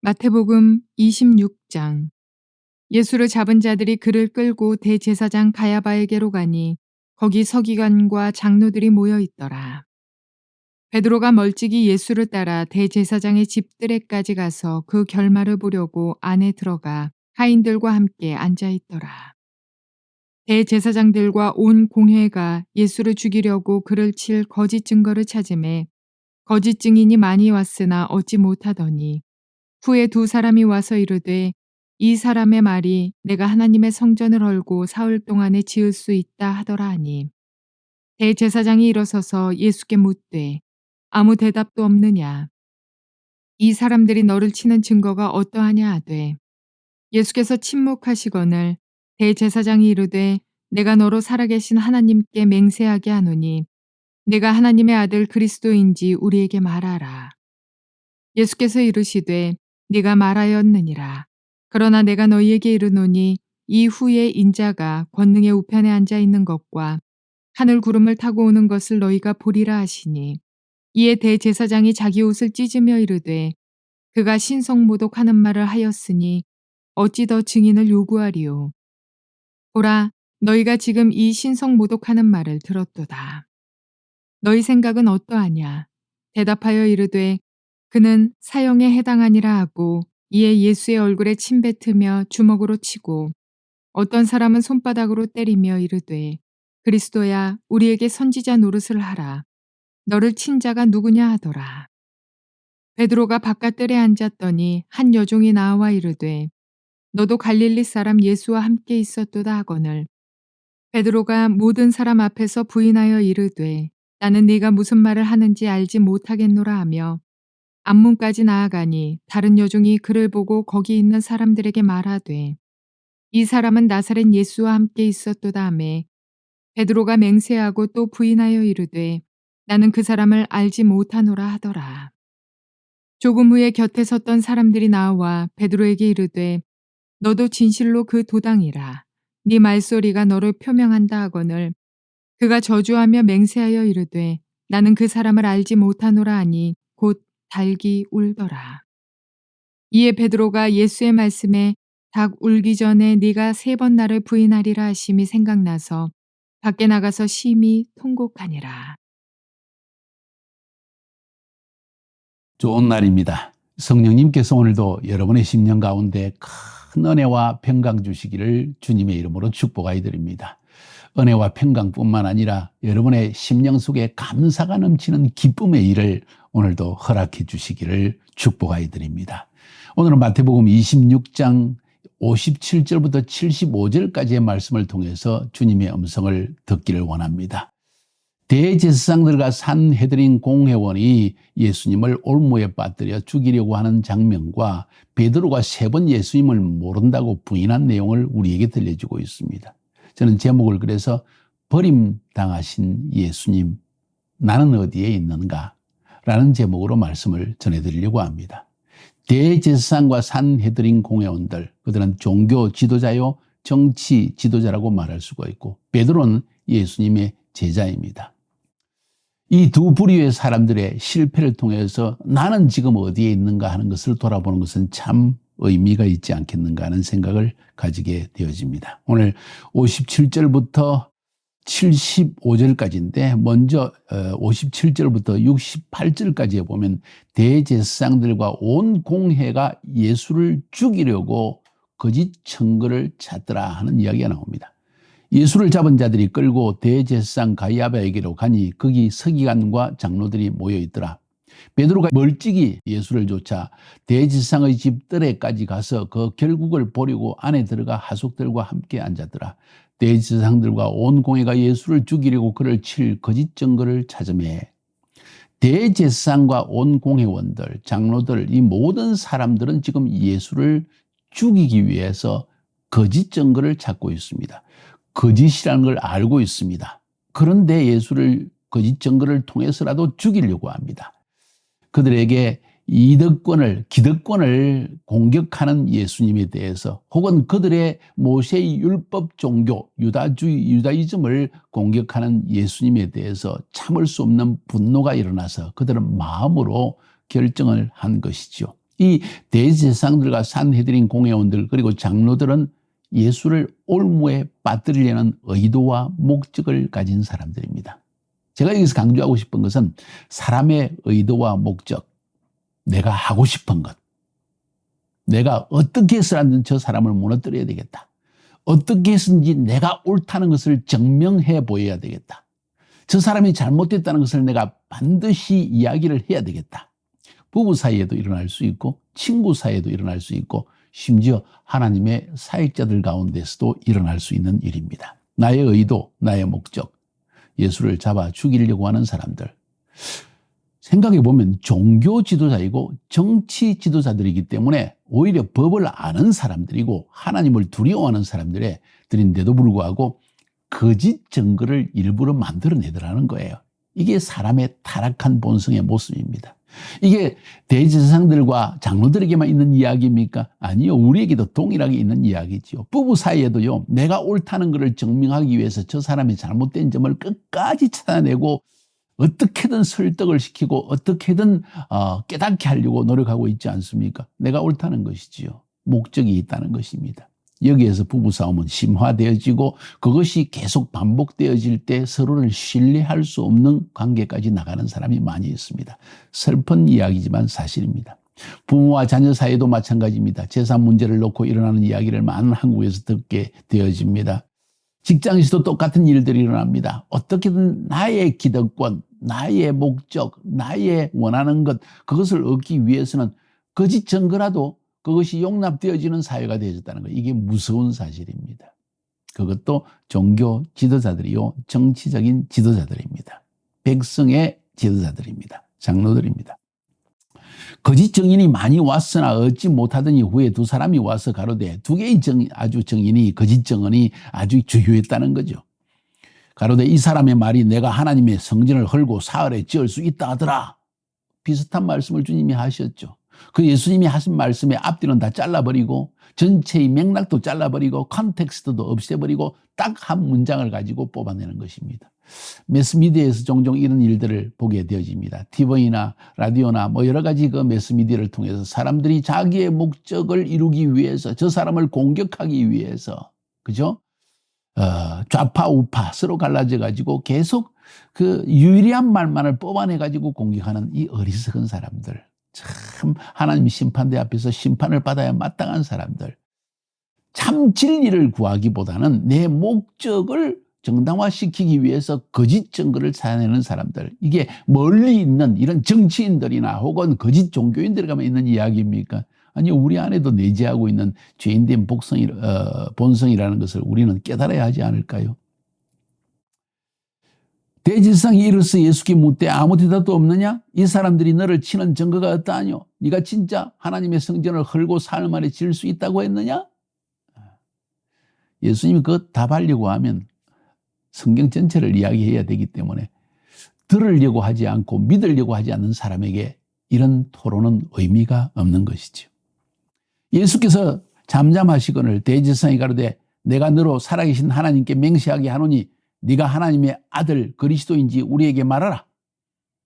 마태복음 26장. 예수를 잡은 자들이 그를 끌고 대제사장 가야바에게로 가니 거기 서기관과 장로들이 모여 있더라. 베드로가 멀찍이 예수를 따라 대제사장의 집들에까지 가서 그 결말을 보려고 안에 들어가 하인들과 함께 앉아 있더라. 대제사장들과 온 공회가 예수를 죽이려고 그를 칠 거짓 증거를 찾음에 거짓 증인이 많이 왔으나 얻지 못하더니 후에 두 사람이 와서 이르되 이 사람의 말이 내가 하나님의 성전을 헐고 사흘 동안에 지을 수 있다 하더라 하니 대제사장이 일어서서 예수께 묻되 아무 대답도 없느냐. 이 사람들이 너를 치는 증거가 어떠하냐 하되 예수께서 침묵하시거늘 대제사장이 이르되 내가 너로 살아계신 하나님께 맹세하게 하노니 내가 하나님의 아들 그리스도인지 우리에게 말하라. 예수께서 이르시되 네가 말하였느니라. 그러나 내가 너희에게 이르노니 이후에 인자가 권능의 우편에 앉아 있는 것과 하늘 구름을 타고 오는 것을 너희가 보리라 하시니 이에 대제사장이 자기 옷을 찢으며 이르되 그가 신성모독하는 말을 하였으니 어찌 더 증인을 요구하리요. 보라, 너희가 지금 이 신성모독하는 말을 들었도다. 너희 생각은 어떠하냐. 대답하여 이르되 그는 사형에 해당하니라 하고 이에 예수의 얼굴에 침 뱉으며 주먹으로 치고 어떤 사람은 손바닥으로 때리며 이르되 그리스도야 우리에게 선지자 노릇을 하라. 너를 친 자가 누구냐 하더라. 베드로가 바깥들에 앉았더니 한 여종이 나와 이르되 너도 갈릴리 사람 예수와 함께 있었도다 하거늘 베드로가 모든 사람 앞에서 부인하여 이르되 나는 네가 무슨 말을 하는지 알지 못하겠노라 하며 앞문까지 나아가니 다른 여종이 그를 보고 거기 있는 사람들에게 말하되 이 사람은 나사렛 예수와 함께 있었도다 하매 베드로가 맹세하고 또 부인하여 이르되 나는 그 사람을 알지 못하노라 하더라. 조금 후에 곁에 섰던 사람들이 나와 베드로에게 이르되 너도 진실로 그 도당이라. 네 말소리가 너를 표명한다 하거늘 그가 저주하며 맹세하여 이르되 나는 그 사람을 알지 못하노라 하니 곧 닭이 울더라. 이에 베드로가 예수의 말씀에 닭 울기 전에 네가 3번 나를 부인하리라 하심이 생각나서 밖에 나가서 심히 통곡하니라. 좋은 날입니다. 성령님께서 오늘도 여러분의 심령 가운데 큰 은혜와 평강 주시기를 주님의 이름으로 축복하여 드립니다. 은혜와 평강뿐만 아니라 여러분의 심령 속에 감사가 넘치는 기쁨의 일을 오늘도 허락해 주시기를 축복하여 드립니다. 오늘은 마태복음 26장 57절부터 75절까지의 말씀을 통해서 주님의 음성을 듣기를 원합니다. 대제사장들과 산헤드린 공회원이 예수님을 올무에 빠뜨려 죽이려고 하는 장면과 베드로가 3번 예수님을 모른다고 부인한 내용을 우리에게 들려주고 있습니다. 저는 제목을 그래서 버림당하신 예수님, 나는 어디에 있는가? 라는 제목으로 말씀을 전해드리려고 합니다. 대제사장과 산헤드린 공회원들, 그들은 종교 지도자요 정치 지도자라고 말할 수가 있고 베드로는 예수님의 제자입니다. 이 두 부류의 사람들의 실패를 통해서 나는 지금 어디에 있는가 하는 것을 돌아보는 것은 참 의미가 있지 않겠는가 하는 생각을 가지게 되어집니다. 오늘 57절부터 75절까지인데 먼저 57절부터 68절까지에 보면 대제사장들과 온 공회가 예수를 죽이려고 거짓 증거를 찾더라 하는 이야기가 나옵니다. 예수를 잡은 자들이 끌고 대제사장 가야바에게로 가니 거기 서기관과 장로들이 모여 있더라. 베드로가 멀찍이 예수를 쫓아 대제사장의 집들에까지 가서 그 결국을 보려고 안에 들어가 하숙들과 함께 앉았더라. 대제사장들과 온 공회가 예수를 죽이려고 그를 칠 거짓 증거를 찾으매 대제사장과 온 공회원들, 장로들, 이 모든 사람들은 지금 예수를 죽이기 위해서 거짓 증거를 찾고 있습니다. 거짓이라는 걸 알고 있습니다. 그런데 예수를 거짓 증거를 통해서라도 죽이려고 합니다. 그들에게 기득권을 공격하는 예수님에 대해서 혹은 그들의 모세의 율법 종교, 유다이즘을 공격하는 예수님에 대해서 참을 수 없는 분노가 일어나서 그들은 마음으로 결정을 한 것이죠. 이 대제사장들과 산헤드린 공회원들 그리고 장로들은 예수를 올무에 빠뜨리려는 의도와 목적을 가진 사람들입니다. 제가 여기서 강조하고 싶은 것은 사람의 의도와 목적, 내가 하고 싶은 것, 내가 어떻게 해서라든 저 사람을 무너뜨려야 되겠다. 어떻게 해서든지 내가 옳다는 것을 증명해 보여야 되겠다. 저 사람이 잘못됐다는 것을 내가 반드시 이야기를 해야 되겠다. 부부 사이에도 일어날 수 있고 친구 사이에도 일어날 수 있고 심지어 하나님의 사역자들 가운데서도 일어날 수 있는 일입니다. 나의 의도, 나의 목적, 예수를 잡아 죽이려고 하는 사람들. 생각해 보면 종교 지도자이고 정치 지도자들이기 때문에 오히려 법을 아는 사람들이고 하나님을 두려워하는 사람들인데도 불구하고 거짓 증거를 일부러 만들어내더라는 거예요. 이게 사람의 타락한 본성의 모습입니다. 이게 대제사장들과 장로들에게만 있는 이야기입니까? 아니요. 우리에게도 동일하게 있는 이야기죠. 부부 사이에도요. 내가 옳다는 것을 증명하기 위해서 저 사람이 잘못된 점을 끝까지 찾아내고 어떻게든 설득을 시키고 어떻게든 깨닫게 하려고 노력하고 있지 않습니까? 내가 옳다는 것이지요. 목적이 있다는 것입니다. 여기에서 부부싸움은 심화되어지고 그것이 계속 반복되어질 때 서로를 신뢰할 수 없는 관계까지 나가는 사람이 많이 있습니다. 슬픈 이야기지만 사실입니다. 부모와 자녀 사이도 마찬가지입니다. 재산 문제를 놓고 일어나는 이야기를 많은 한국에서 듣게 되어집니다. 직장에서도 똑같은 일들이 일어납니다. 어떻게든 나의 기득권, 나의 목적, 나의 원하는 것, 그것을 얻기 위해서는 거짓 증거라도 그것이 용납되어지는 사회가 되어졌다는 것. 이게 무서운 사실입니다. 그것도 종교 지도자들이요. 정치적인 지도자들입니다. 백성의 지도자들입니다. 장로들입니다. 거짓 증인이 많이 왔으나 얻지 못하더니 후에 두 사람이 와서 가로되 두 개의 증인이 거짓 증언이 아주 주요했다는 거죠. 가로되 이 사람의 말이 내가 하나님의 성전을 헐고 사흘에 지을 수 있다 하더라. 비슷한 말씀을 주님이 하셨죠. 그 예수님이 하신 말씀의 앞뒤는 다 잘라버리고 전체의 맥락도 잘라버리고 컨텍스트도 없애버리고 딱 한 문장을 가지고 뽑아내는 것입니다. 매스미디어에서 종종 이런 일들을 보게 되어집니다. TV나 라디오나 여러 가지 그 매스미디어를 통해서 사람들이 자기의 목적을 이루기 위해서 저 사람을 공격하기 위해서 그죠? 좌파 우파 서로 갈라져 가지고 계속 그 유리한 말만을 뽑아내 가지고 공격하는 이 어리석은 사람들. 참 하나님 심판대 앞에서 심판을 받아야 마땅한 사람들. 참 진리를 구하기보다는 내 목적을 정당화시키기 위해서 거짓 증거를 찾아내는 사람들. 이게 멀리 있는 이런 정치인들이나 혹은 거짓 종교인들에 가면 있는 이야기입니까? 아니 우리 안에도 내재하고 있는 죄인된 본성이라는 것을 우리는 깨달아야 하지 않을까요? 대제사장이 이르러서 예수께 묻되 아무 대답도 없느냐? 이 사람들이 너를 치는 증거가 어떠하뇨? 네가 진짜 하나님의 성전을 헐고 사흘 만에 지을 수 있다고 했느냐? 예수님이 그것 답하려고 하면 성경 전체를 이야기해야 되기 때문에 들으려고 하지 않고 믿으려고 하지 않는 사람에게 이런 토론은 의미가 없는 것이죠. 예수께서 잠잠하시거늘 대제사장이 가로되 내가 너로 살아계신 하나님께 맹세하게 하노니 네가 하나님의 아들 그리스도인지 우리에게 말하라.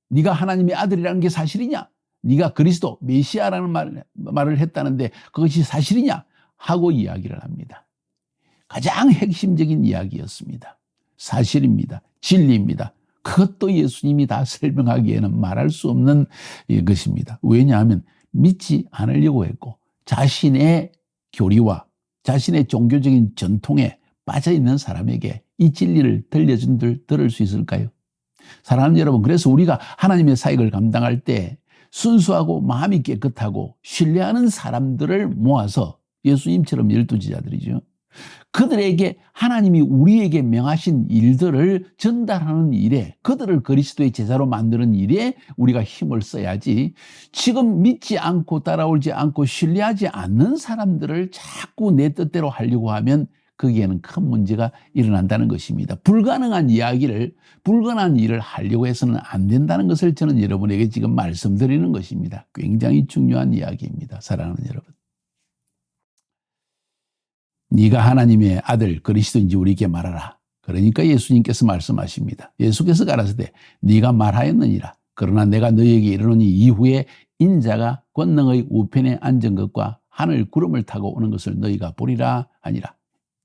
네가 하나님의 아들이라는 게 사실이냐? 네가 그리스도 메시아라는 말을 했다는데 그것이 사실이냐? 하고 이야기를 합니다. 가장 핵심적인 이야기였습니다. 사실입니다. 진리입니다. 그것도 예수님이 다 설명하기에는 말할 수 없는 것입니다. 왜냐하면 믿지 않으려고 했고 자신의 교리와 자신의 종교적인 전통에 빠져있는 사람에게 이 진리를 들려준들 들을 수 있을까요? 사랑하는 여러분, 그래서 우리가 하나님의 사역을 감당할 때 순수하고 마음이 깨끗하고 신뢰하는 사람들을 모아서 예수님처럼 12지자들이죠. 그들에게 하나님이 우리에게 명하신 일들을 전달하는 일에 그들을 그리스도의 제자로 만드는 일에 우리가 힘을 써야지 지금 믿지 않고 따라오지 않고 신뢰하지 않는 사람들을 자꾸 내 뜻대로 하려고 하면 거기에는 큰 문제가 일어난다는 것입니다. 불가능한 일을 하려고 해서는 안 된다는 것을 저는 여러분에게 지금 말씀드리는 것입니다. 굉장히 중요한 이야기입니다. 사랑하는 여러분. 네가 하나님의 아들 그리스도인지 우리에게 말하라. 그러니까 예수님께서 말씀하십니다. 예수께서 가라사대 네가 말하였느니라. 그러나 내가 너희에게 이르노니 이후에 인자가 권능의 우편에 앉은 것과 하늘 구름을 타고 오는 것을 너희가 보리라 하니라.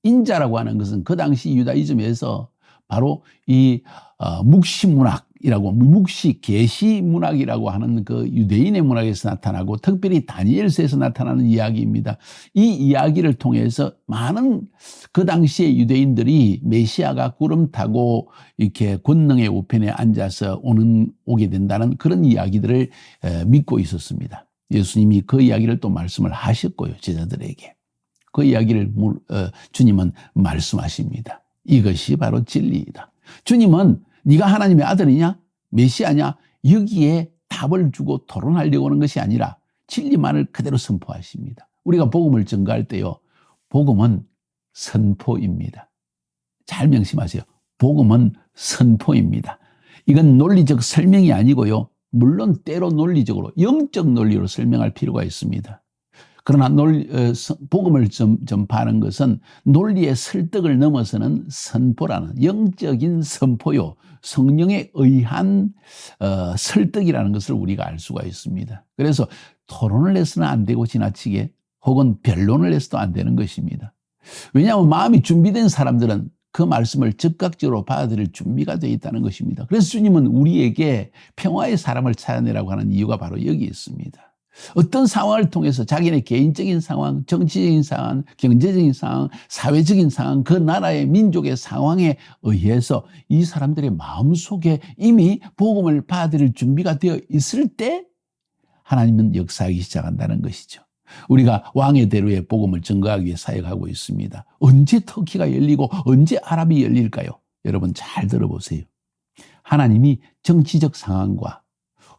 인자라고 하는 것은 그 당시 유다이즘에서 바로 이 묵시문학이라고, 묵시 계시문학이라고 하는 그 유대인의 문학에서 나타나고, 특별히 다니엘서에서 나타나는 이야기입니다. 이 이야기를 통해서 많은 그 당시의 유대인들이 메시아가 구름 타고 이렇게 권능의 우편에 앉아서 오게 된다는 그런 이야기들을 믿고 있었습니다. 예수님이 그 이야기를 또 말씀을 하셨고요, 제자들에게. 그 이야기를 주님은 말씀하십니다. 이것이 바로 진리이다. 주님은 네가 하나님의 아들이냐? 메시아냐? 여기에 답을 주고 토론하려고 하는 것이 아니라 진리만을 그대로 선포하십니다. 우리가 복음을 전가할 때요, 복음은 선포입니다. 잘 명심하세요. 복음은 선포입니다. 이건 논리적 설명이 아니고요, 물론 때로 논리적으로, 영적 논리로 설명할 필요가 있습니다. 그러나 복음을 전파하는 것은 논리의 설득을 넘어서는 선포라는, 영적인 선포요, 성령에 의한 설득이라는 것을 우리가 알 수가 있습니다. 그래서 토론을 해서는 안 되고 지나치게, 혹은 변론을 해서도 안 되는 것입니다. 왜냐하면 마음이 준비된 사람들은 그 말씀을 즉각적으로 받아들일 준비가 되어 있다는 것입니다. 그래서 주님은 우리에게 평화의 사람을 찾아내라고 하는 이유가 바로 여기 있습니다. 어떤 상황을 통해서 자기네 개인적인 상황, 정치적인 상황, 경제적인 상황, 사회적인 상황, 그 나라의 민족의 상황에 의해서 이 사람들의 마음속에 이미 복음을 받아들일 준비가 되어 있을 때 하나님은 역사하기 시작한다는 것이죠. 우리가 왕의 대로의 복음을 증거하기 위해 사역하고 있습니다. 언제 터키가 열리고 언제 아랍이 열릴까요? 여러분 잘 들어보세요. 하나님이 정치적 상황과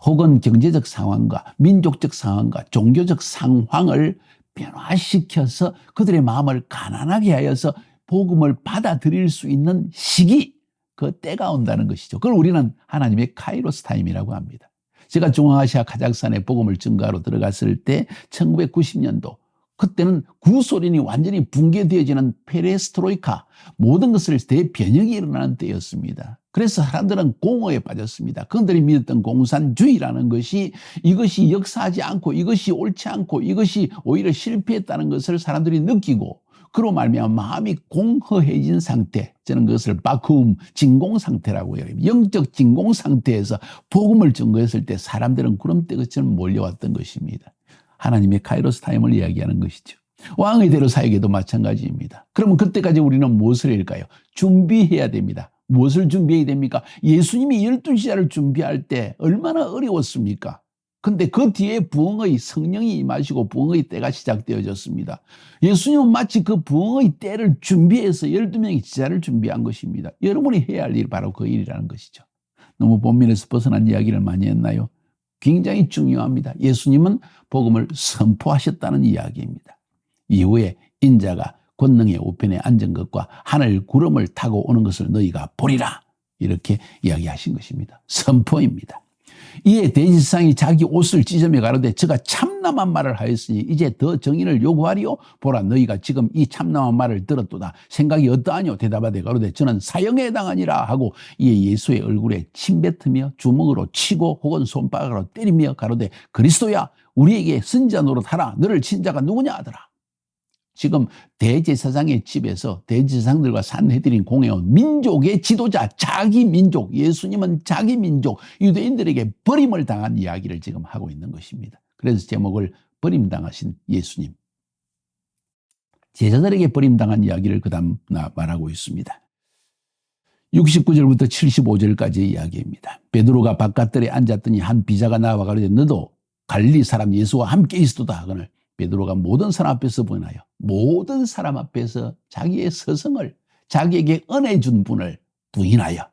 혹은 경제적 상황과 민족적 상황과 종교적 상황을 변화시켜서 그들의 마음을 가난하게 하여서 복음을 받아들일 수 있는 시기, 그 때가 온다는 것이죠. 그걸 우리는 하나님의 카이로스 타임이라고 합니다. 제가 중앙아시아 카자흐스탄에 복음을 증거하러 들어갔을 때 1990년도, 그때는 구소련이 완전히 붕괴되어지는 페레스트로이카, 모든 것을 대변혁이 일어나는 때였습니다. 그래서 사람들은 공허에 빠졌습니다. 그들이 믿었던 공산주의라는 것이, 이것이 역사하지 않고, 이것이 옳지 않고, 이것이 오히려 실패했다는 것을 사람들이 느끼고, 그로 말미암아 마음이 공허해진 상태, 저는 그것을 바쿠움, 진공 상태라고 해요. 영적 진공 상태에서 복음을 증거했을 때 사람들은 구름대처럼 몰려왔던 것입니다. 하나님의 카이로스 타임을 이야기하는 것이죠. 왕의 대로 사역에도 마찬가지입니다. 그러면 그때까지 우리는 무엇을 해야 할까요? 준비해야 됩니다. 무엇을 준비해야 됩니까? 예수님이 12시자를 준비할 때 얼마나 어려웠습니까? 근데 그 뒤에 부흥의 성령이 임하시고 부흥의 때가 시작되어졌습니다. 예수님은 마치 그 부흥의 때를 준비해서 12명의 지자를 준비한 것입니다. 여러분이 해야 할 일이 바로 그 일이라는 것이죠. 너무 본면에서 벗어난 이야기를 많이 했나요? 굉장히 중요합니다. 예수님은 복음을 선포하셨다는 이야기입니다. 이후에 인자가 권능의 우편에 앉은 것과 하늘 구름을 타고 오는 것을 너희가 보리라, 이렇게 이야기하신 것입니다. 선포입니다. 이에 대지상이 자기 옷을 찢으며 가로되 저가 참남한 말을 하였으니 이제 더 정의를 요구하리요? 보라, 너희가 지금 이 참남한 말을 들었도다. 생각이 어떠하뇨? 대답하되 가로되 저는 사형에 해당하니라 하고, 이에 예수의 얼굴에 침 뱉으며 주먹으로 치고 혹은 손바닥으로 때리며 가로되 그리스도야, 우리에게 선지자 노릇하라. 너를 친 자가 누구냐 하더라. 지금 대제사장의 집에서 대제사장들과 산헤드린 공회원, 민족의 지도자, 자기 민족, 예수님은 자기 민족, 유대인들에게 버림을 당한 이야기를 지금 하고 있는 것입니다. 그래서 제목을 버림당하신 예수님, 제자들에게 버림당한 이야기를 그 다음 말하고 있습니다. 69절부터 75절까지의 이야기입니다. 베드로가 바깥들에 앉았더니 한 비자가 나와 가로되 너도 갈릴리 사람 예수와 함께 있었도다 하거늘 베드로가 모든 사람 앞에서 부인하여, 모든 사람 앞에서 자기의 서성을, 자기에게 은혜 준 분을 부인하여,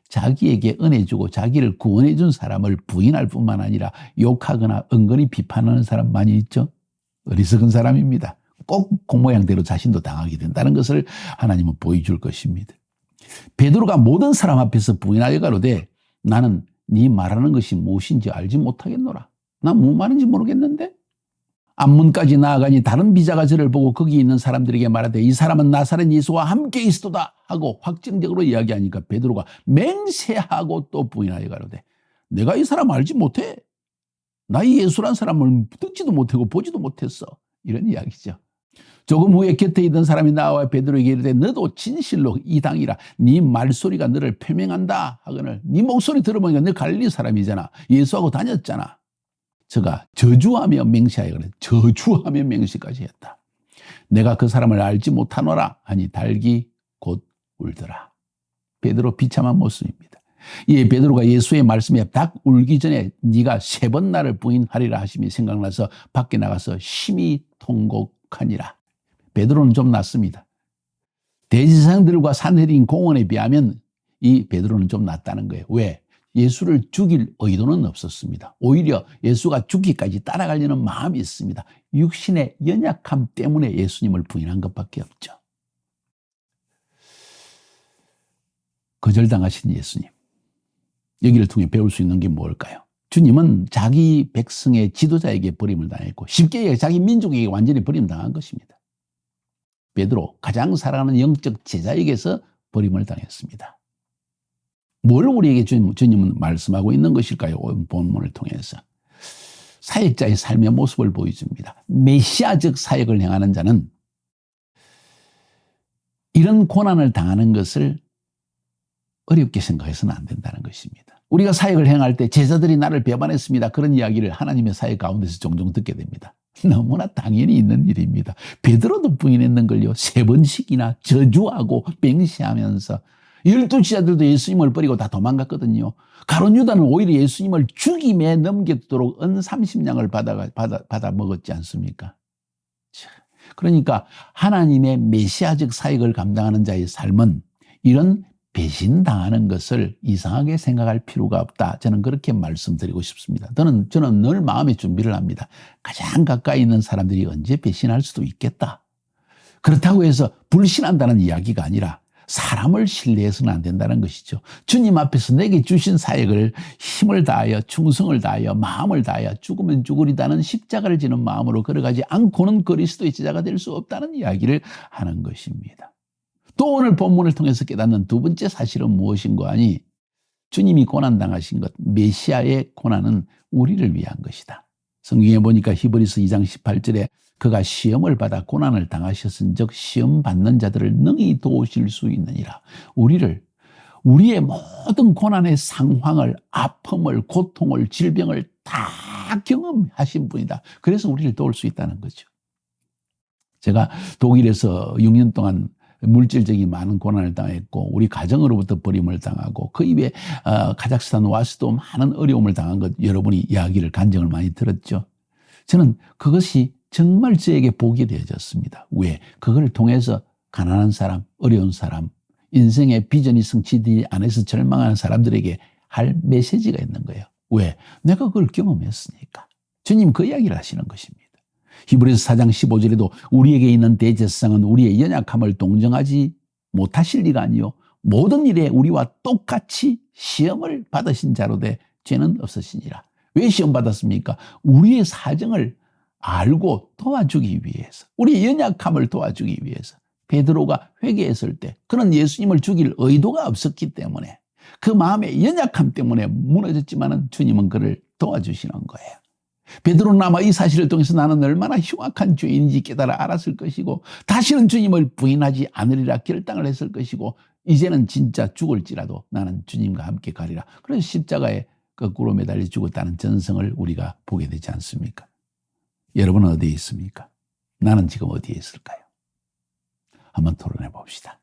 자기에게 은혜 주고 자기를 구원해 준 사람을 부인할 뿐만 아니라 욕하거나 은근히 비판하는 사람 많이 있죠. 어리석은 사람입니다. 꼭 그 모양대로 자신도 당하게 된다는 것을 하나님은 보여줄 것입니다. 베드로가 모든 사람 앞에서 부인하여 가로되 나는 네 말하는 것이 무엇인지 알지 못하겠노라. 나 뭐 말인지 모르겠는데? 앞문까지 나아가니 다른 비자가 저를 보고 거기 있는 사람들에게 말하되 이 사람은 나사렛 예수와 함께 있었도다 하고 확정적으로 이야기하니까 베드로가 맹세하고 또 부인하여 가로되 내가 이 사람 알지 못해. 나 이 예수란 사람을 듣지도 못하고 보지도 못했어. 이런 이야기죠. 조금 후에 곁에 있던 사람이 나와 베드로에게 이르되 너도 진실로 이 당이라. 네 말소리가 너를 표명한다 하거늘. 네 목소리 들어보니까 너 갈릴리 사람이잖아. 예수하고 다녔잖아. 저가 저주하며 맹세하여 그래. 저주하며 맹세까지 했다. 내가 그 사람을 알지 못하노라 하니 닭이 곧 울더라. 베드로 비참한 모습입니다. 이 베드로가 예수의 말씀에 닭 울기 전에 네가 3번 나를 부인하리라 하심이 생각나서 밖에 나가서 심히 통곡하니라. 베드로는 좀 낫습니다. 대제사장들과 산헤드린 공원에 비하면 이 베드로는 좀 낫다는 거예요. 왜? 예수를 죽일 의도는 없었습니다. 오히려 예수가 죽기까지 따라가려는 마음이 있습니다. 육신의 연약함 때문에 예수님을 부인한 것밖에 없죠. 거절당하신 예수님. 여기를 통해 배울 수 있는 게 뭘까요? 주님은 자기 백성의 지도자에게 버림을 당했고 쉽게 자기 민족에게 완전히 버림을 당한 것입니다. 베드로, 가장 사랑하는 영적 제자에게서 버림을 당했습니다. 뭘 우리에게 주님은 말씀하고 있는 것일까요? 오늘 본문을 통해서. 사역자의 삶의 모습을 보여줍니다. 메시아적 사역을 행하는 자는 이런 고난을 당하는 것을 어렵게 생각해서는 안 된다는 것입니다. 우리가 사역을 행할 때 제자들이 나를 배반했습니다. 그런 이야기를 하나님의 사역 가운데서 종종 듣게 됩니다. 너무나 당연히 있는 일입니다. 베드로도 부인했는 걸요. 3번씩이나 저주하고 맹세하면서 12지자들도 예수님을 버리고 다 도망갔거든요. 가룟 유다는 오히려 예수님을 죽임에 넘기도록 은 30냥을 받아 먹었지 않습니까? 그러니까 하나님의 메시아적 사역을 감당하는 자의 삶은 이런 배신당하는 것을 이상하게 생각할 필요가 없다. 저는 그렇게 말씀드리고 싶습니다. 저는 늘 마음의 준비를 합니다. 가장 가까이 있는 사람들이 언제 배신할 수도 있겠다. 그렇다고 해서 불신한다는 이야기가 아니라 사람을 신뢰해서는 안 된다는 것이죠. 주님 앞에서 내게 주신 사역을 힘을 다하여 충성을 다하여 마음을 다하여 죽으면 죽으리다는 십자가를 지는 마음으로 걸어가지 않고는 그리스도의 제자가 될 수 없다는 이야기를 하는 것입니다. 또 오늘 본문을 통해서 깨닫는 두 번째 사실은 무엇인가 하니 주님이 고난당하신 것, 메시아의 고난은 우리를 위한 것이다. 성경에 보니까 히브리서 2장 18절에 그가 시험을 받아 고난을 당하셨은즉 시험 받는 자들을 능히 도우실 수 있느니라. 우리의 모든 고난의 상황을, 아픔을, 고통을, 질병을 다 경험하신 분이다. 그래서 우리를 도울 수 있다는 거죠. 제가 독일에서 6년 동안 물질적인 많은 고난을 당했고 우리 가정으로부터 버림을 당하고 그 이후에 카자흐스탄 와서도 많은 어려움을 당한 것 여러분이 이야기를 간증을 많이 들었죠. 저는 그것이 정말 저에게 복이 되어졌습니다. 왜? 그걸 통해서 가난한 사람, 어려운 사람, 인생의 비전이 성취되지 않아서 절망하는 사람들에게 할 메시지가 있는 거예요. 왜? 내가 그걸 경험했으니까. 주님 그 이야기를 하시는 것입니다. 히브리서 4장 15절에도 우리에게 있는 대제사장은 우리의 연약함을 동정하지 못하실 리가 아니요 모든 일에 우리와 똑같이 시험을 받으신 자로 돼 죄는 없으시니라. 왜 시험 받았습니까? 우리의 사정을 알고 도와주기 위해서, 우리의 연약함을 도와주기 위해서. 베드로가 회개했을 때 그는 예수님을 죽일 의도가 없었기 때문에 그 마음의 연약함 때문에 무너졌지만 주님은 그를 도와주시는 거예요. 베드로는 아마 이 사실을 통해서 나는 얼마나 흉악한 죄인인지 깨달아 알았을 것이고 다시는 주님을 부인하지 않으리라 결단을 했을 것이고 이제는 진짜 죽을지라도 나는 주님과 함께 가리라. 그래서 십자가에 거꾸로 매달려 죽었다는 전성을 우리가 보게 되지 않습니까? 여러분은 어디에 있습니까? 나는 지금 어디에 있을까요? 한번 토론해 봅시다.